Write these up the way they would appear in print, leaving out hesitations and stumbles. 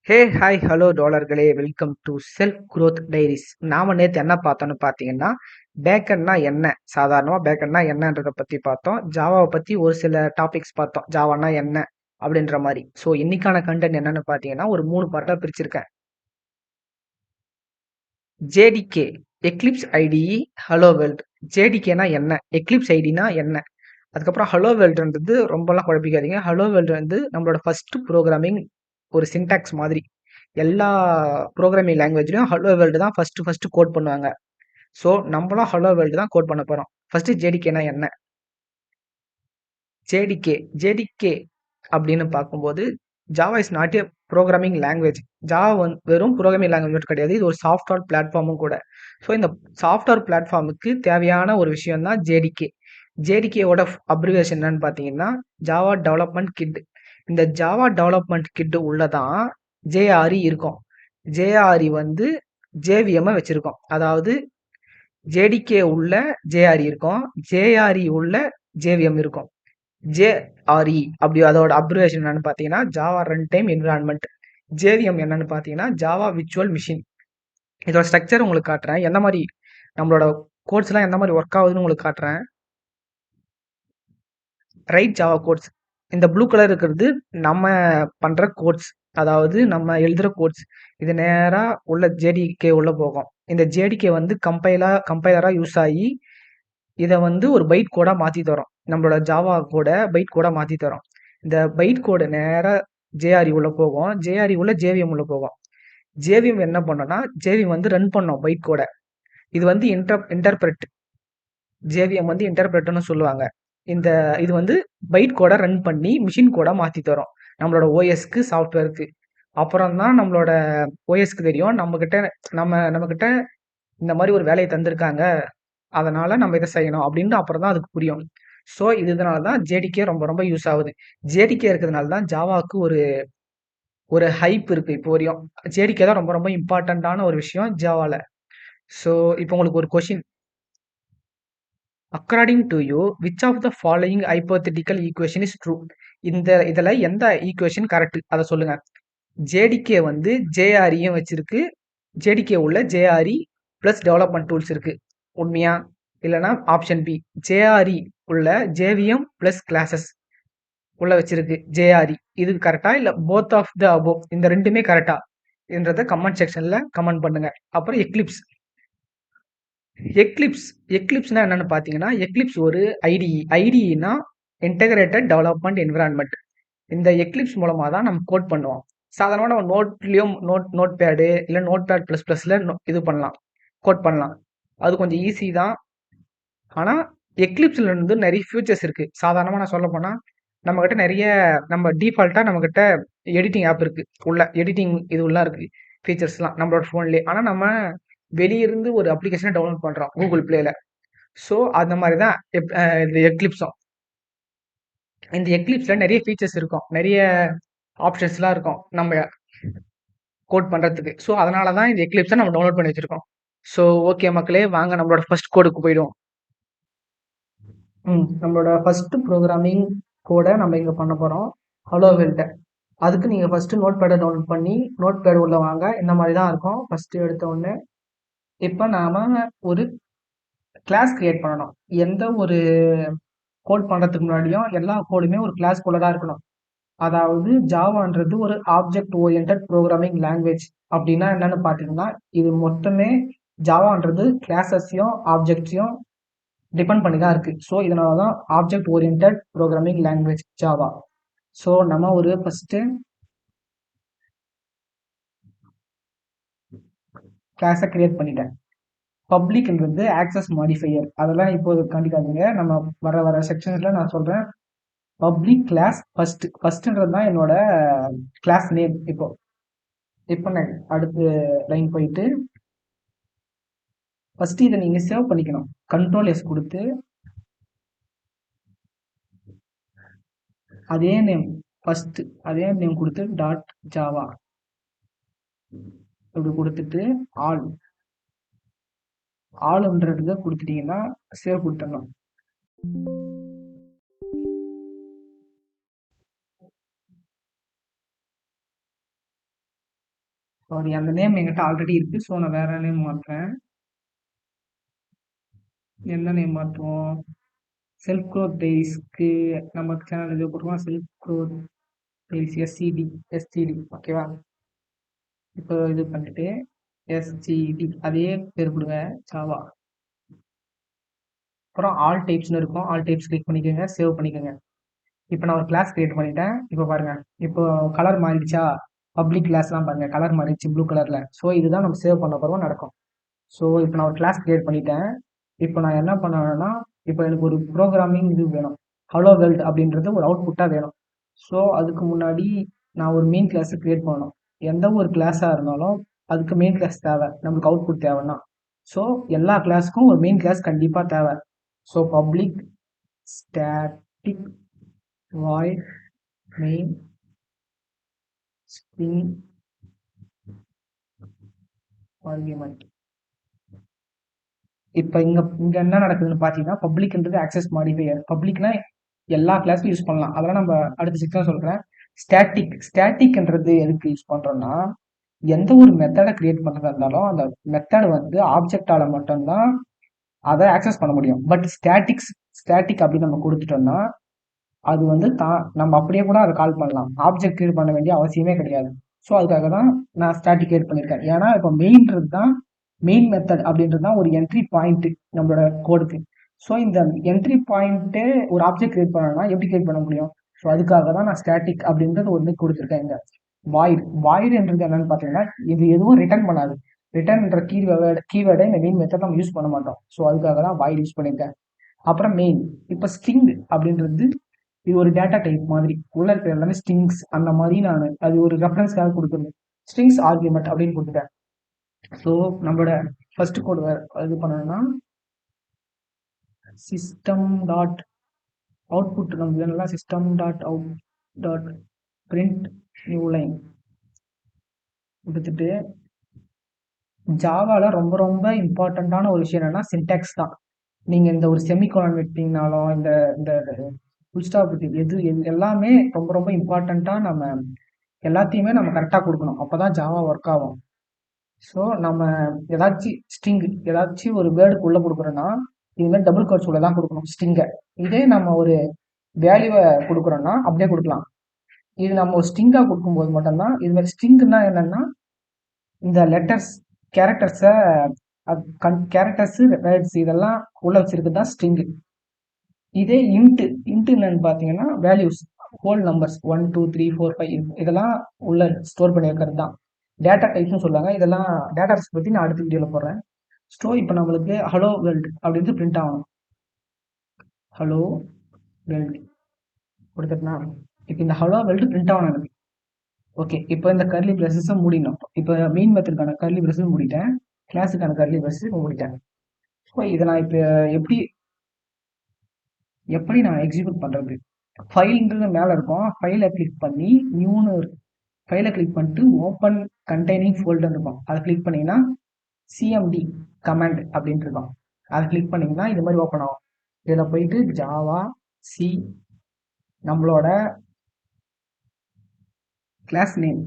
ஹே hi hello டாலர்களே, welcome to self growth diaries. நாம நேற்று என்ன பார்த்தோம்னு பார்த்தீங்கன்னா, பேக்கெண்ட்னா என்ன, சாதாரணமாக பேக்கெண்ட்னா என்னன்றதை பற்றி பார்த்தோம். ஜாவாவை பற்றி ஒரு சில டாபிக்ஸ் பார்த்தோம். ஜாவானா என்ன அப்படின்ற மாதிரி. ஸோ இன்னைக்கான கண்டென்ட் என்னன்னு பார்த்தீங்கன்னா, ஒரு 3 பார்ட்டாக பிரிச்சிருக்கேன். JDK, eclipse IDE, hello world. ஜேடிகேனா என்ன, எக்லிப்ஸ் ஐடினா என்ன, அதுக்கப்புறம் ஹலோ வேர்ல்டுன்றது ரொம்பலாம் குழப்பிக்காதீங்க. ஹலோ வேர்ல்டு வந்து நம்மளோட ஃபர்ஸ்ட் ப்ரோக்ராமிங் ஒரு சின்டாக்ஸ் மாதிரி. எல்லா ப்ரோக்ராமிங் லாங்குவேஜ்லையும் ஹலோ வேர்ல்டு தான் ஃபர்ஸ்ட் கோட் பண்ணுவாங்க. ஸோ நம்மளும் ஹலோ வேர்ல்டு தான் கோட் பண்ண போகிறோம். ஃபர்ஸ்ட் ஜேடிகேனா என்ன, ஜேடிகே ஜேடிகே அப்படின்னு பார்க்கும்போது, Java is not a programming language. Java வந்து வெறும் ப்ரோக்ராமிங் லாங்குவேஜ் மட்டும் கிடையாது, இது ஒரு சாஃப்ட்வேர் பிளாட்ஃபார்மும் கூட. ஸோ இந்த சாஃப்ட்வேர் பிளாட்ஃபார்முக்கு தேவையான ஒரு விஷயம் தான் ஜேடிகே. ஜேடிகேவோட அப்ரிவேஷன் என்னன்னு பார்த்தீங்கன்னா, ஜாவா டெவலப்மெண்ட் கிட். இந்த ஜாவா டெவலப்மெண்ட் கிட் உள்ளதான் ஜேஆர்இ இருக்கும். ஜேஆர்இ வந்து ஜேவிஎம் வச்சிருக்கோம். அதாவது ஜேடிகே உள்ள ஜேஆர்இ இருக்கும், ஜேஆர்இ உள்ள ஜேவிஎம் இருக்கும். ஜேஆர்இ அப்படி அதோட அப்ரிவேஷன் என்னன்னு பார்த்தீங்கன்னா, Java run time environment. JVM என்னன்னு பார்த்தீங்கன்னா, ஜாவா விர்ச்சுவல் மிஷின். இதோட ஸ்ட்ரக்சர் உங்களுக்கு காட்டுறேன், எந்த மாதிரி நம்மளோட கோட்ஸ்லாம் எந்த மாதிரி ஒர்க் ஆகுதுன்னு உங்களுக்கு காட்டுறேன். Write java codes. இந்த ப்ளூ கலர் இருக்கிறது நம்ம பண்ற கோட்ஸ், அதாவது நம்ம எழுதுற கோட்ஸ். இது நேரா உள்ள ஜேடிகே உள்ள போகும். இந்த ஜேடிகே வந்து கம்பைலரா யூஸ் ஆகி இதை வந்து ஒரு பைட் கோடா மாத்தி தரோம். நம்மளோட ஜாவா கோட பைட் கோடா மாத்தி தரோம். இந்த பைட் கோடு நேரா ஜேஆர்இ உள்ள போகும், ஜேஆர்இ உள்ள ஜேவிஎம் உள்ள போகும். ஜேவிஎம் என்ன பண்ணோம்னா, ஜேவிஎம் வந்து ரன் பண்ணோம் பைட் கோட. இது வந்து இன்டர்பிரட். ஜேவிஎம் வந்து இன்டர்பிரட்னு சொல்லுவாங்க. இந்த இது வந்து பைட் கோட ரன் பண்ணி மிஷின் கோடா மாத்தி தரும் நம்மளோட ஓஎஸ்க்கு, சாஃப்ட்வேருக்கு. அப்புறம் தான் நம்மளோட ஓஎஸ்க்கு தெரியும் நம்ம கிட்ட இந்த மாதிரி ஒரு வேலையை தந்திருக்காங்க, அதனால நம்ம இதை செய்யணும் அப்படின்னு. அப்புறம் தான் அதுக்கு புரியும். ஸோ இதனால தான் ஜேடிகே ரொம்ப ரொம்ப யூஸ் ஆகுது. ஜேடிகே இருக்கிறதுனால தான் ஜாவாக்கு ஒரு ஒரு ஹைப் இருக்கு இப்போ வரையும். ஜேடிகே தான் ரொம்ப ரொம்ப இம்பார்ட்டண்ட்டான ஒரு விஷயம் ஜாவால. ஸோ இப்போ உங்களுக்கு ஒரு question. According to you, which of the following hypothetical equation is true? இதில் எந்த ஈக்குவேஷன் கரெக்ட், அதை சொல்லுங்க. ஜேடிகே வந்து ஜேஆர்இயும் வச்சிருக்கு, ஜேடிகே உள்ள ஜேஆர்இ ப்ளஸ் டெவலப்மெண்ட் டூல்ஸ் இருக்கு. உண்மையா? இல்லைனா ஆப்ஷன் பி, ஜேஆர்இ உள்ள ஜேவிஎம் ப்ளஸ் கிளாஸஸ் உள்ள வச்சிருக்கு ஜேஆர்இ. இது கரெக்டா, இல்ல போத் ஆஃப் த அபோவ் இந்த ரெண்டுமே கரெக்டா என்றத கமெண்ட் செக்ஷன்ல கமெண்ட் பண்ணுங்க. அப்புறம் எக்லிப்ஸ். எக்லிப்ஸ் எக்லிப்ஸ்னா என்னன்னு பார்த்தீங்கன்னா, எக்லிப்ஸ் ஒரு ஐடிஇ. ஐடிஇனா இன்டகிரேட்டட் டெவலப்மெண்ட் என்விரான்மெண்ட். இந்த எக்லிப்ஸ் மூலமா தான் நம்ம கோட் பண்ணுவோம். சாதாரணமாக நம்ம நோட்லயும் நோட் பேடு இல்லை நோட் பேட் ப்ளஸ் ப்ளஸ்ல இது பண்ணலாம், கோட் பண்ணலாம். அது கொஞ்சம் ஈஸி தான். ஆனால் எக்லிப்ஸ்ல இருந்து நிறைய ஃபியூச்சர்ஸ் இருக்கு. சாதாரணமாக நான் சொல்ல போனால், நம்மக்கிட்ட நிறைய நம்ம டிஃபால்ட்டாக நம்மக்கிட்ட எடிட்டிங் ஆப் இருக்கு, உள்ள எடிட்டிங் இது உள்ள இருக்கு ஃபீச்சர்ஸ்லாம் நம்மளோட ஃபோன்லேயே. ஆனால் நம்ம வெளியிருந்து ஒரு அப்ளிகேஷனை டவுன்லோட் பண்ணுறோம் கூகுள் பிளேல. ஸோ அந்த மாதிரி தான் இந்த எக்லிப்ஸும். இந்த எக்லிப்ஸில் நிறைய ஃபீச்சர்ஸ் இருக்கும், நிறைய ஆப்ஷன்ஸ்லாம் இருக்கும் நம்ம கோட் பண்ணுறதுக்கு. ஸோ அதனால தான் இந்த எக்லிப்ஸை நம்ம டவுன்லோட் பண்ணி வச்சிருக்கோம். ஸோ ஓகே மக்களே, வாங்க நம்மளோட ஃபர்ஸ்ட் கோடுக்கு போயிடுவோம். நம்மளோட ஃபர்ஸ்ட் ப்ரோக்ராமிங் கோடை நம்ம இங்கே பண்ண போகிறோம், ஹலோ வேர்ல்ட. அதுக்கு நீங்கள் ஃபர்ஸ்ட் நோட் பேடை டவுன்லோட் பண்ணி நோட் பேட் உள்ள வாங்க. இந்த மாதிரி தான் இருக்கும் ஃபர்ஸ்ட் எடுத்த உடனே. இப்போ நாம ஒரு கிளாஸ் கிரியேட் பண்ணணும். எந்த ஒரு கோட் பண்ணுறதுக்கு முன்னாடியும் எல்லா கோடுமே ஒரு கிளாஸ் குள்ள தான் இருக்கணும். அதாவது ஜாவான்றது ஒரு ஆப்ஜெக்ட் ஓரியன்டட் ப்ரோக்ராமிங் லாங்குவேஜ். அப்படின்னா என்னன்னு பார்த்தீங்கன்னா, இது மொத்தமே ஜாவான்றது கிளாஸஸையும் ஆப்ஜெக்ட்ஸையும் டிபெண்ட் பண்ணி தான் இருக்கு. ஸோ இதனால தான் object oriented programming language Java. So நம்ம ஒரு ஃபர்ஸ்ட் கிளாஸை கிரியேட் பண்ணிட்டேன். பப்ளிக்ன்றது ஆக்சஸ் மாடிஃபையர், அதெல்லாம் இப்போது கண்டிக்காதீங்க, நம்ம வர செக்ஷன்ஸ்ல நான் சொல்றேன். பப்ளிக் கிளாஸ் ஃபர்ஸ்ட்ன்றது தான் என்னோட கிளாஸ் நேம். இப்போ நான் அடுத்த லைன் போயிட்டு ஃபர்ஸ்ட் இதை நீங்க சேவ் பண்ணிக்கணும். கண்ட்ரோல் எஸ் கொடுத்து அதே நேம் ஃபர்ஸ்ட் அதே நேம் கொடுத்து டாட் ஜாவா இப்படி கொடுத்துட்டு ஆளுன்றதுக்கு கொடுத்துட்டீங்கன்னா சேவ் கொடுத்துடணும். சாரி, அந்த நேம் என்கிட்ட ஆல்ரெடி இருக்கு. ஸோ நான் வேற நேம் மாத்துறேன். என்ன நேம் மாற்றுவோம்? செல்ஃப் க்ரோத் டெய்ஸ்க்கு நம்ம சேனல் இது போட்டுருவோம். செல்ஃப் க்ரோத் டெய்ஸ் எஸ்சிடி ஓகேவா? இப்போ இது பண்ணிட்டு எஸ்ஜிடி அதே பேர் கொடுங்க, ஜாவா. அப்புறம் ஆல் டைப்ஸ்னு இருக்கும். ஆல் டைப்ஸ் கிளிக் பண்ணிக்கோங்க, சேவ் பண்ணிக்கோங்க. இப்போ நான் ஒரு கிளாஸ் கிரியேட் பண்ணிட்டேன். இப்போ பாருங்க, இப்போ கலர் மாறிடுச்சா? பப்ளிக் கிளாஸ்லாம் பாருங்க, கலர் மாறிடுச்சு ப்ளூ கலர்ல. ஸோ இதுதான் நம்ம சேவ் பண்ண போகிறோம் நடக்கும். ஸோ இப்போ நான் ஒரு கிளாஸ் கிரியேட் பண்ணிட்டேன். இப்போ நான் என்ன பண்ணணும்னா, இப்போ எனக்கு ஒரு ப்ரோக்ராமிங் இது வேணும். ஹலோ வேர்ல்ட் அப்படின்றது ஒரு அவுட்புட்டாக வேணும். ஸோ அதுக்கு முன்னாடி நான் ஒரு மெயின் கிளாஸை கிரியேட் பண்ணணும். எந்த ஒரு கிளாஸாக இருந்தாலும் அதுக்கு மெயின் கிளாஸ் தேவை, நம்மளுக்கு அவுட்புட் தேவைன்னா. ஸோ எல்லா கிளாஸுக்கும் ஒரு மெயின் கிளாஸ் கண்டிப்பாக தேவை. So public static void main string argument. இப்போ இங்க இங்க என்ன நடக்குதுன்னு பார்த்தீங்கன்னா, பப்ளிக்ன்றது ஆக்சஸ் மாடிஃபையர். பப்ளிக்னா எல்லா கிளாஸும் யூஸ் பண்ணலாம். அதெல்லாம் நம்ம அடுத்த செக்ஷன் சொல்றேன். ஸ்டாட்டிக்ன்றது எதுக்கு யூஸ் பண்றோம்னா, எந்த ஒரு மெத்தடை கிரியேட் பண்றதா இருந்தாலும் அந்த மெத்தட் வந்து ஆப்ஜெக்டால மட்டும்தான் அதை ஆக்சஸ் பண்ண முடியும். பட் ஸ்டாட்டிக் அப்படின்னு நம்ம கொடுத்துட்டோம்னா அது வந்து நம்ம அப்படியே கூட அதை கால் பண்ணலாம். ஆப்ஜெக்ட் கிரியேட் பண்ண வேண்டிய அவசியமே கிடையாது. ஸோ அதுக்காக தான் நான் ஸ்டாட்டிக் கிரியேட் பண்ணியிருக்கேன். ஏன்னா இப்போ மெயின்றது தான் மெயின் மெத்தட் அப்படின்றது தான் ஒரு என்ட்ரி பாயிண்ட் நம்மளோட கோடுக்கு. ஸோ இந்த என்ட்ரி பாயிண்ட்டே ஒரு ஆப்ஜெக்ட் கிரியேட் பண்ணணும்னா எப்படி கிரியேட் பண்ண முடியும்? ஸோ அதுக்காக தான் நான் ஸ்டாட்டிக் அப்படின்றது ஒன்று கொடுத்துருக்கேன். இந்த வாய்டுன்றது என்னன்னு பார்த்தீங்கன்னா, இது எதுவும் ரிட்டர்ன் பண்ணாது. ரிட்டர்ன்ற கீவேர்டை இந்த மெயின் மெத்தட் நம்ம யூஸ் பண்ண மாட்டோம். ஸோ அதுக்காக தான் வாய்டு யூஸ் பண்ணியிருக்கேன். அப்புறம் மெயின். இப்போ ஸ்ட்ரிங் அப்படின்றது இது ஒரு டேட்டா டைப் மாதிரி. உள்ள இருக்கிற எல்லாமே ஸ்ட்ரிங்ஸ் அந்த மாதிரி நான் அது ஒரு ரெஃபரன்ஸ்க்காக கொடுக்குறது. ஸ்ட்ரிங்ஸ் ஆர்குமெண்ட் அப்படின்னு கொடுத்துட்டேன். ஸோ நம்மளோட ஃபர்ஸ்ட் கோட் இது பண்ணணும்னா சிஸ்டம் டாட் அவுட்புட் நம்ம வேணும்னா system dot out dot print new line கொடுத்துட்டு ஜாவால ரொம்ப ரொம்ப இம்பார்ட்டண்ட்டான ஒரு விஷயம் என்னன்னா சின்டாக்ஸ் தான். நீங்க இந்த ஒரு செமிகோலன் விட்டீங்கனாலும் இந்த இந்த ஃபுல் ஸ்டாப் எல்லாமே ரொம்ப ரொம்ப இம்பார்ட்டண்ட்டா நம்ம எல்லாத்தையுமே நம்ம கரெக்டாக கொடுக்கணும். அப்பதான் ஜாவா ஒர்க் ஆகும். ஸோ நம்ம ஏதாச்சும் ஒரு வேர்டுக்கு உள்ள கொடுக்குறோன்னா இதுமாதிரி டபுள் கோட்ஸ் உள்ள தான் கொடுக்கணும் ஸ்ட்ரிங்கை. இதே நம்ம ஒரு வேல்யூவை கொடுக்குறோன்னா அப்படியே கொடுக்கலாம். இது நம்ம ஒரு ஸ்ட்ரிங்காக கொடுக்கும்போது மட்டும்தான் இதுமாதிரி ஸ்ட்ரிங்னா என்னன்னா இந்த லெட்டர்ஸ் கேரக்டர்ஸை வேர்ட்ஸ் இதெல்லாம் உள்ள வச்சிருக்கு தான் ஸ்ட்ரிங்கு. இதே இன்ட் என்னன்னு பார்த்தீங்கன்னா வேல்யூஸ் ஹோல் நம்பர்ஸ் 1 2 3 4 5 இதெல்லாம் உள்ள ஸ்டோர் பண்ணி வைக்கிறது தான் டேட்டா டைப்ஸ்னு சொல்லுவாங்க. இதெல்லாம் டேட்டா டைப்ஸ் பற்றி நான் அடுத்த வீடியோவில் போடுறேன். இப்போ நம்மளுக்கு ஹலோ வேர்ல்டு அப்படின்ட்டு பிரிண்ட் ஆகணும். ஹலோ வேர்ல்டு கொடுத்துட்டுனா இப்போ இந்த ஹலோ வேர்ல்டு பிரிண்ட் ஆகணும் எனக்கு. ஓகே, இப்போ இந்த கர்லி பிரஸஸை மூடிடணும். இப்போ மெயின் மெத்தடுக்கான கர்லி பிரஸஸ் மூடிட்டேன், கிளாஸுக்கான கர்லி பிரஸஸ் மூடிட்டேன். ஸோ இதை நான் இப்போ எப்படி நான் எக்ஸிக்யூட் பண்ணுறது? ஃபைல்ன்றது மேலே இருக்கும், ஃபைலை கிளிக் பண்ணி நியூன்னு ஃபைலை கிளிக் பண்ணிட்டு ஓப்பன் கண்டெய்னிங் ஃபோல்டர் இருக்கும். அதை கிளிக் பண்ணிங்கன்னா சிஎம்டி கமாண்ட் அப்படின்ட்டு இருக்கும். அதை கிளிக் பண்ணிங்கன்னா இது மாதிரி ஓப்பன் ஆகும். இதில் போயிட்டு ஜாவா சி நம்மளோட கிளாஸ் நேம்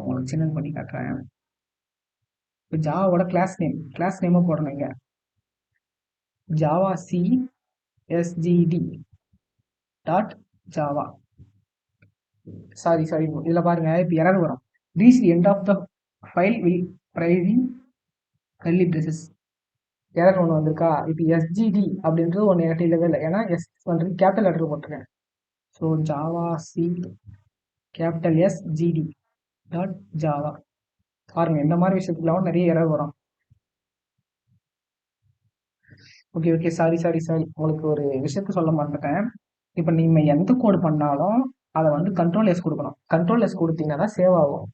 உங்களுக்கு சின்ன பண்ணி காட்டுறேன். இப்போ ஜாவாவோட கிளாஸ் நேமை போடணும். இங்கே java C SGD dot java. Sorry இதில் பாருங்க, இப்போ எரர் வரும். Reach the end of the file while parsing curly braces error ஒன்று வந்திருக்கா? இப்போ எஸ்ஜிடி அப்படின்றது ஒன்று என்கிட்ட இல்லவே இல்லை, ஏன்னா எஸ் வந்து கேபிட்டல் லெட்டர் போட்டிருக்கேன். So Java C capital SGT dot Java. பாருங்க, இந்த மாதிரி விஷயத்துக்குலாம் நிறைய எரர் வரும். ஓகே சாரி உங்களுக்கு ஒரு விஷயத்த சொல்ல மாட்டேன். இப்போ நீங்கள் எந்த கோடு பண்ணாலும் அதை வந்து கண்ட்ரோல் எஸ் கொடுக்கணும். கண்ட்ரோல் எஸ் கொடுத்தீங்கன்னா தான் சேவ் ஆகும்.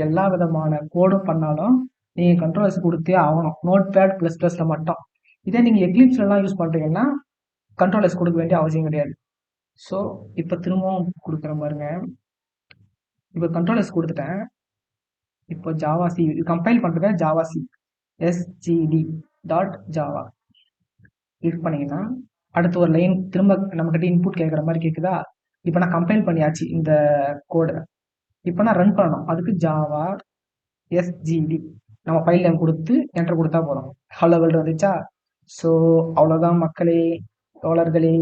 எல்லா விதமான கோடும் பண்ணாலும் நீங்கள் கண்ட்ரோல் எஸ் கொடுத்தே ஆகணும், நோட் பேட் ++ல மட்டும். இதே நீங்கள் எக்லிப்ஸ்லாம் யூஸ் பண்ணுறீங்கன்னா கண்ட்ரோல் எஸ் கொடுக்க வேண்டிய அவசியம் கிடையாது. ஸோ இப்போ திரும்பவும் கொடுக்குற பாருங்க, இப்போ கண்ட்ரோல் எஸ் கொடுத்துட்டேன். இப்போ ஜாவா சி கம்பைல் பண்ணுறது Java C SGD dot Java click பண்ணீங்கன்னா அடுத்து ஒரு லைன் திரும்ப நம்மக்கிட்ட இன்புட் கேட்குற மாதிரி கேட்குதா? இப்போ நான் கம்பைல் பண்ணியாச்சு இந்த கோடை. இப்போ நான் ரன் பண்ணணும். அதுக்கு ஜாவா எஸ்ஜிடி நம்ம ஃபைல் நேம் கொடுத்து என்டர் கொடுத்தா போதும். ஹலோ வேர்ல்டு வந்துச்சா? ஸோ அவ்வளோதான் மக்களே, தோழர்களே,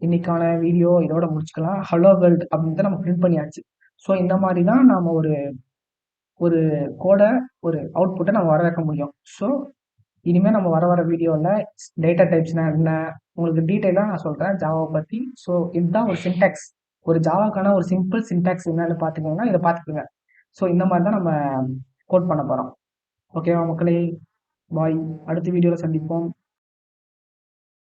இன்னைக்கான வீடியோ இதோட முடிச்சுக்கலாம். ஹலோ வேர்ல்டு அப்படின்னு நம்ம பிரிண்ட் பண்ணியாச்சு. ஸோ இந்த மாதிரி தான் நாம ஒரு ஒரு கோட ஒரு அவுட்புட்டை நம்ம வர வைக்க முடியும். ஸோ இனிமேல் நம்ம வர வீடியோவில் டேட்டா டைப்ஸ்னா என்ன உங்களுக்கு டீட்டெயிலாக நான் சொல்கிறேன் ஜாவாவை பற்றி. ஸோ இதுதான் ஒரு சின்டாக்ஸ், ஒரு ஜாவாக்கான ஒரு சிம்பிள் சின்டாக்ஸ் என்னன்னு பார்த்துக்கோங்கன்னா இதை பார்த்துக்கோங்க. ஸோ இந்த மாதிரி தான் நம்ம கோட் பண்ண போகிறோம். ஓகேவா மக்களே? பாய். அடுத்த வீடியோவில் சந்திப்போம்.